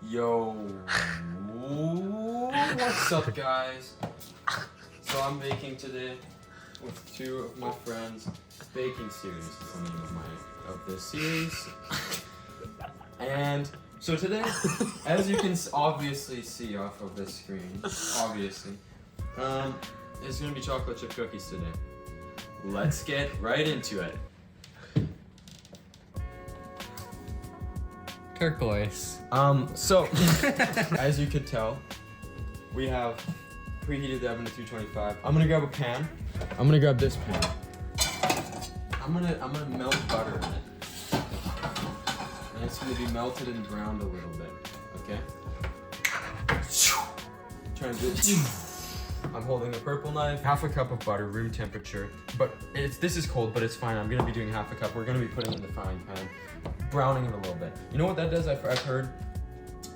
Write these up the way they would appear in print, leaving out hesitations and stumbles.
Yo, what's up, guys? So I'm baking today with two of my friends. Baking series is the name of this series. And so today, as you can obviously see off of this screen, it's gonna be chocolate chip cookies today. Let's get right into it. Turquoise. So, as you could tell, we have preheated the oven to 225. I'm gonna grab a pan. I'm gonna grab this pan. I'm gonna melt butter in it. And it's gonna be melted and browned a little bit, okay? Transition. I'm holding a purple knife, half a cup of butter, room temperature. But this is cold, but it's fine. I'm gonna be doing half a cup. We're gonna be putting it in the frying pan, browning it a little bit. You know what that does? I've heard,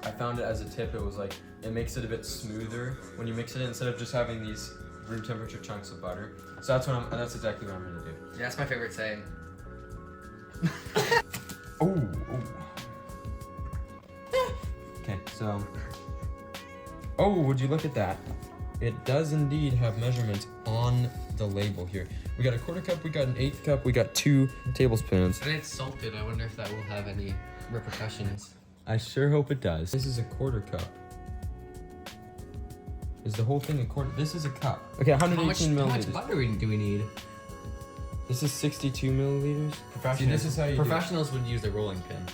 I found it as a tip, it was like, it makes it a bit smoother when you mix it in instead of just having these room temperature chunks of butter. So that's exactly what I'm gonna do. Yeah, that's my favorite saying. Oh. Okay, so. Oh, would you look at that? It does indeed have measurements on the label here. We got a quarter cup, we got an eighth cup, we got 2 tablespoons. And it's salted. I wonder if that will have any repercussions. I sure hope it does. This is a quarter cup. Is the whole thing a quarter? This is a cup. Okay, 118 milliliters. How much butter do we need? This is 62 milliliters. See, this is how you Professionals would use a rolling pin.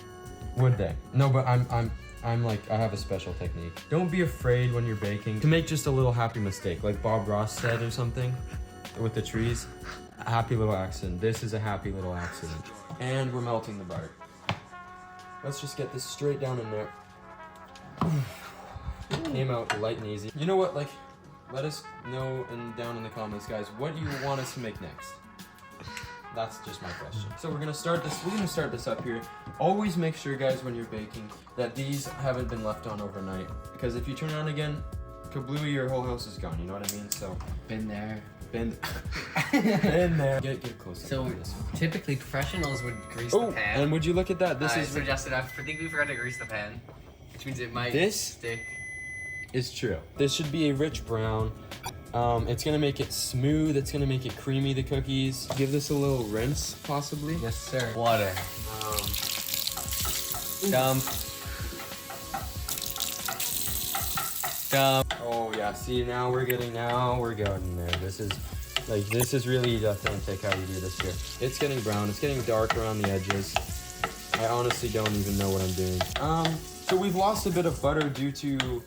Would they? No, but I'm like, I have a special technique. Don't be afraid when you're baking to make just a little happy mistake, like Bob Ross said or something with the trees. A happy little accident. This is a happy little accident. And we're melting the butter. Let's just get this straight down in there. Came out light and easy. You know what, like, let us know down in the comments, guys, what you want us to make next. That's just my question. So we're gonna start this up here. Always make sure, guys, when you're baking, that these haven't been left on overnight. Because if you turn on again, kablooey, your whole house is gone, you know what I mean? So, Been there. in there. Get close. So typically professionals would grease Oh, the pan. and would you look at that? This is suggested. I think we forgot to grease the pan, which means it might stick. is true. This should be a rich brown. It's gonna make it smooth. It's gonna make it creamy, the cookies. Give this a little rinse, possibly. Yes, sir. Water. Dump. Oh yeah, see now we're getting there. This is really authentic how you do this here. It's getting brown, it's getting dark around the edges. I honestly don't even know what I'm doing. So we've lost a bit of butter due to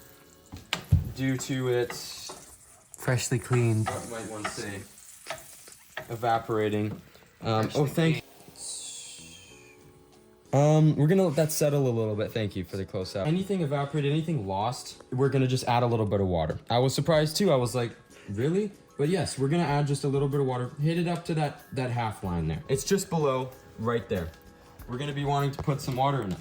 it, Freshly cleaned. what might one say, evaporating. Thank we're gonna let that settle a little bit. Thank you for the close up. Anything evaporated, anything lost, we're gonna just add a little bit of water. I was surprised too. I was like, really? But yes, we're gonna add just a little bit of water. Hit it up to that half line there. It's just below, right there. We're gonna be wanting to put some water in it.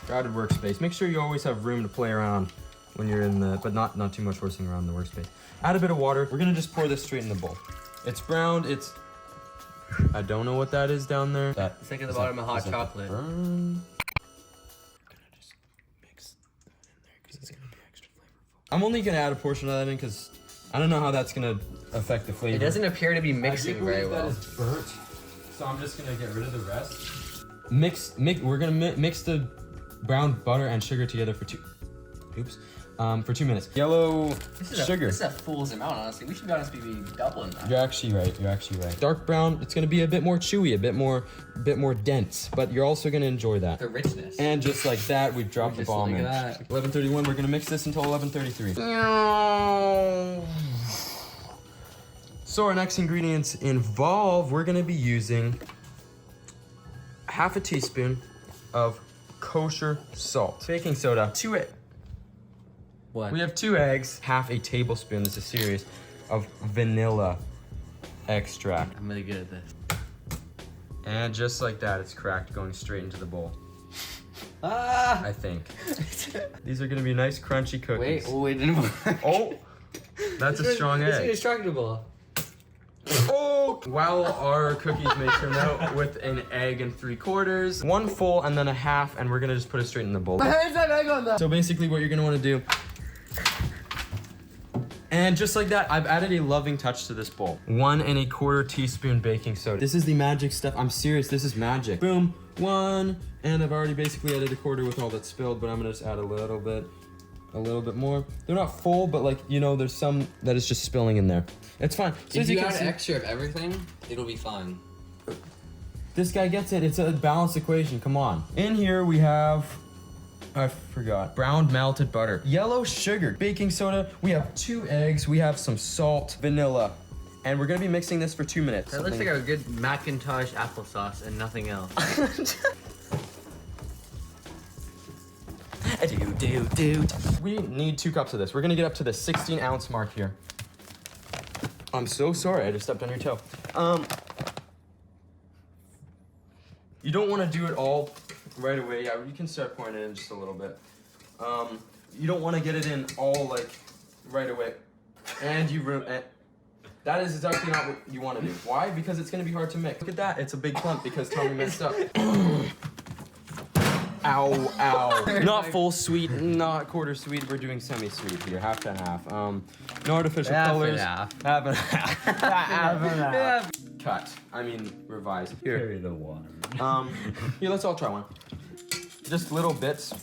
Crowded workspace. Make sure you always have room to play around when you're in the, but not too much horsing around the workspace. Add a bit of water. We're gonna just pour this straight in the bowl. It's browned. I don't know what that is down there. It's like at the bottom of hot chocolate. I'm gonna just mix that in there because it's gonna be extra flavorful. I'm only gonna add a portion of that in because I don't know how that's gonna affect the flavor. It doesn't appear to be mixing very well. That is burnt, so I'm just gonna get rid of the rest. We're gonna mix the browned butter and sugar together for 2 minutes. Yellow sugar. This is a fool's amount, honestly. We should be honestly be doubling that. You're actually right. Dark brown. It's gonna be a bit more chewy, a bit more dense, but you're also gonna enjoy that. The richness. And just like that, we've dropped the bomb in. 11:31. We're gonna mix this until 11:33. So our next ingredients involve. We're gonna be using half a teaspoon of kosher salt, baking soda, we have 2 eggs, half a tablespoon, this is serious, of vanilla extract. I'm really good at this. And just like that, it's cracked, going straight into the bowl. Ah! I think. These are gonna be nice crunchy cookies. Wait, didn't work. Oh! That's a strong egg. It's indestructible. Oh! While our cookies may turn out with an egg and 3/4, one full and then a half, and we're gonna just put it straight in the bowl. So basically what you're gonna wanna do, and just like that, I've added a loving touch to this bowl. 1 1/4 teaspoon baking soda. This is the magic stuff. I'm serious, this is magic. Boom, 1, and I've already basically added 1/4 with all that spilled, but I'm gonna just add a little bit more. They're not full, but like, you know, there's some that is just spilling in there. It's fine. So If you can add see, extra of everything, it'll be fine. this guy gets it. It's a balanced equation, come on. In here we have, I forgot, browned melted butter, yellow sugar, baking soda, we have 2 eggs, we have some salt, vanilla, and we're gonna be mixing this for 2 minutes. That looks like a good Macintosh applesauce and nothing else. We need 2 cups of this. We're gonna get up to the 16-ounce mark here. I'm so sorry, I just stepped on your toe. You don't want to do it all right away. Yeah, you can start pouring it in just a little bit. You don't want to get it in all like right away. And that is exactly not what you want to do. Why? Because it's going to be hard to mix. Look at that, it's a big clump because Tommy messed up. Ow, ow. Not full sweet, not quarter sweet. We're doing semi-sweet here, half and half. No artificial colors. Half and half. Half and half. Cut. I mean, revise. Here. Carry the water. Here, let's all try one. Just little bits.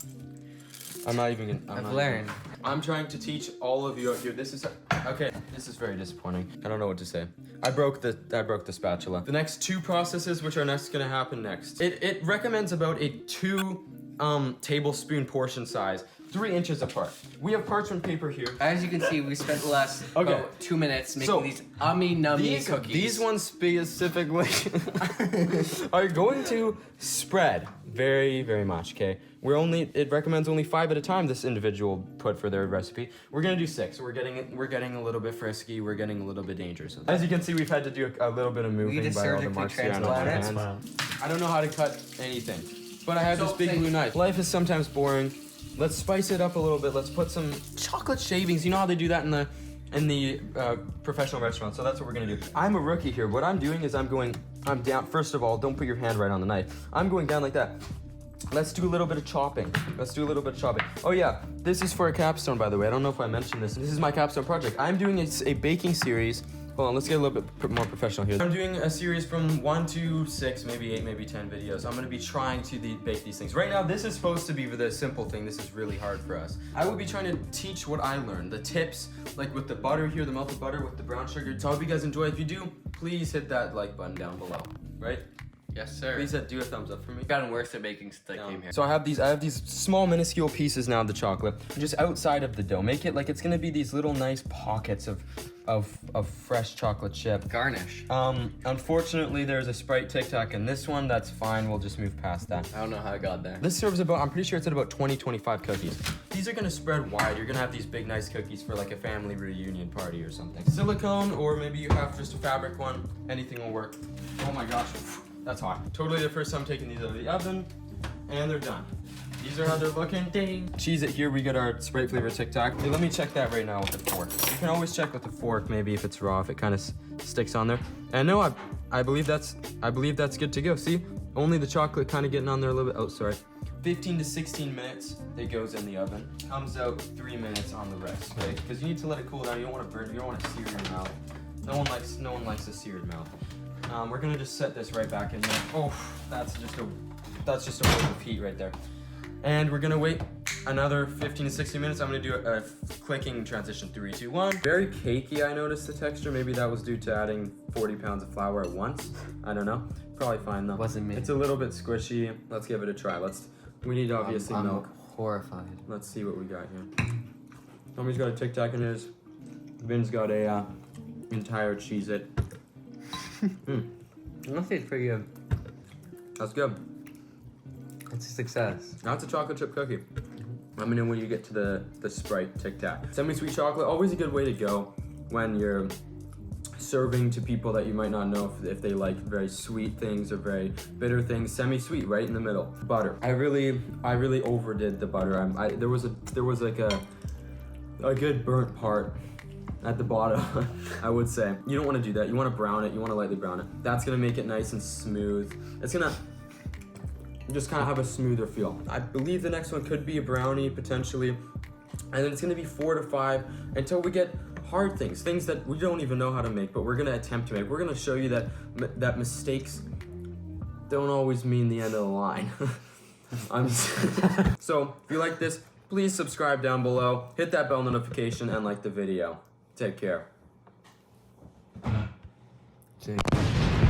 I'm not even gonna. I've learned. I'm trying to teach all of you here. This is okay. This is very disappointing. I don't know what to say. I broke the spatula. The next 2 processes, which are gonna happen next. It recommends about a 2 tablespoon portion size, 3 inches apart. We have parchment paper here. As you can see, we spent the last about 2 minutes making these nummy cookies. These ones specifically are going to spread very, very much, okay? It recommends only 5 at a time, this individual put for their recipe. We're gonna do 6. We're getting a little bit frisky, we're getting a little bit dangerous. As you can see, we've had to do a little bit of moving by all the marks here on our hands. I don't know how to cut anything, but I have this big blue knife. Life is sometimes boring. Let's spice it up a little bit. Let's put some chocolate shavings. You know how they do that in the professional restaurant, so that's what we're gonna do. I'm a rookie here. What I'm doing is I'm down. First of all, don't put your hand right on the knife. I'm going down like that. Let's do a little bit of chopping. Oh yeah, this is for a capstone, by the way. I don't know if I mentioned this. This is my capstone project. I'm doing a baking series. Hold on, let's get a little bit more professional here. I'm doing a series from 1 to 6, maybe 8, maybe 10 videos. I'm gonna be trying to bake these things. Right now, this is supposed to be the simple thing. This is really hard for us. I will be trying to teach what I learned. The tips, like with the butter here, the melted butter with the brown sugar. So I hope you guys enjoy. If you do, please hit that like button down below, right? Yes, sir. Please do a thumbs up for me. It's gotten worse at baking since I came here. So I have these small minuscule pieces now of the chocolate, just outside of the dough. Make it like it's gonna be these little nice pockets of fresh chocolate chip. Garnish. Unfortunately, there's a Sprite Tic Tac in this one. That's fine. We'll just move past that. I don't know how I got there. This serves about, I'm pretty sure it's at about 20-25 cookies. These are gonna spread wide. You're gonna have these big, nice cookies for like a family reunion party or something. Silicone, or maybe you have just a fabric one. Anything will work. Oh my gosh, that's hot. Totally the first time taking these out of the oven, and they're done. These are how they're looking. Ding. Cheese it here, we get our Sprite flavored Tic Tac. Hey, let me check that right now with the fork. You can always check with the fork, maybe if it's raw, if it kind of sticks on there. And no, I believe that's good to go. See, only the chocolate kind of getting on there a little bit. Oh, sorry. 15 to 16 minutes, it goes in the oven. Comes out 3 minutes on the rest, okay? Because you need to let it cool down. You don't want to burn, you don't want to sear your mouth. No one likes a seared mouth. We're gonna just set this right back in there. Oh, that's just a wave of heat right there. And we're gonna wait another 15 to 60 minutes. I'm gonna do a clicking transition. 3, 2, 1. Very cakey, I noticed the texture. Maybe that was due to adding 40 pounds of flour at once. I don't know. Probably fine though. Wasn't me. It's a little bit squishy. Let's give it a try. We need obviously milk. I'm horrified. Let's see what we got here. Tommy's got a Tic Tac in his. Vin's got a entire Cheez-It. That tastes pretty good. That's good. It's a success. That's a chocolate chip cookie. Let me know when you get to the Sprite Tic Tac. Semi-sweet chocolate, always a good way to go when you're serving to people that you might not know if they like very sweet things or very bitter things. Semi-sweet, right in the middle. Butter. I really overdid the butter. There was like a good burnt part at the bottom, I would say. You don't want to do that. You want to brown it. You want to lightly brown it. That's going to make it nice and smooth. It's going to just kind of have a smoother feel. I believe the next one could be a brownie, potentially. And then it's going to be 4 to 5 until we get hard things that we don't even know how to make, but we're going to attempt to make. We're going to show you that mistakes don't always mean the end of the line. So, if you like this, please subscribe down below, hit that bell notification, and like the video. Take care. Jake.